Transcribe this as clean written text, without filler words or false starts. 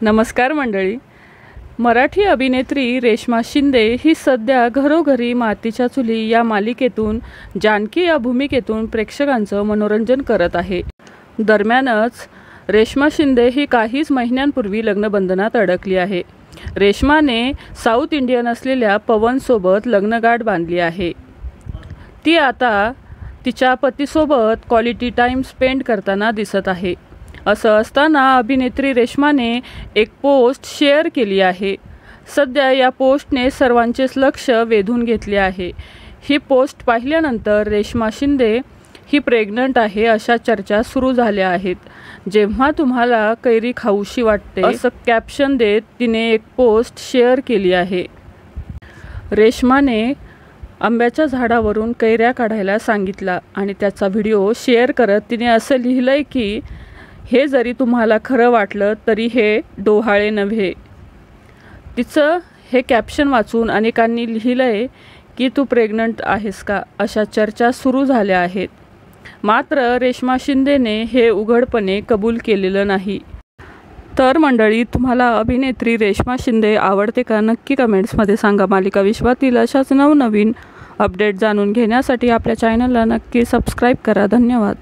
नमस्कार मंडळी. मराठी अभिनेत्री रेश्मा शिंदे ही सध्या घरोघरी मातीच्या चुली या मालिकेतून जानकी या भूमिकेतून प्रेक्षकांचं मनोरंजन करत आहे. दरम्यानच रेश्मा शिंदे ही काहीच महिन्यांपूर्वी लग्नबंधनात अडकली आहे. रेश्माने साऊथ इंडियन असलेल्या पवनसोबत लग्नगाठ बांधली आहे. ती आता तिच्या पतीसोबत क्वालिटी टाईम स्पेंड करताना दिसत आहे. असं असताना अभिनेत्री रेश्माने एक पोस्ट शेअर केली आहे. सध्या या पोस्टने सर्वांचेच लक्ष वेधून घेतले आहे. ही पोस्ट पाहिल्यानंतर रेश्मा शिंदे ही प्रेग्नंट आहे अशा चर्चा सुरू झाल्या आहेत. जेव्हा तुम्हाला कैरी खाऊशी वाटते असं कॅप्शन देत तिने एक पोस्ट शेअर केली आहे. रेश्माने आंब्याच्या झाडावरून कैऱ्या काढायला सांगितला आणि त्याचा व्हिडिओ शेअर करत तिने असं लिहिलंय की हे जरी तुम्हाला खरं वाटलं तरी हे डोहाळे नव्हे. तिचं हे कॅप्शन वाचून अनेकांनी लिहिलंय की तू प्रेग्नंट आहेस का अशा चर्चा सुरू झाल्या आहेत. मात्र रेश्मा शिंदेने हे उघडपणे कबूल केलेलं नाही. तर मंडळी, तुम्हाला अभिनेत्री रेश्मा शिंदे आवडते का? नक्की कमेंट्समध्ये सांगा. मालिका विश्वातील अशाच नवनवीन अपडेट जाणून घेण्यासाठी आपल्या चॅनलला नक्की सबस्क्राईब करा. धन्यवाद.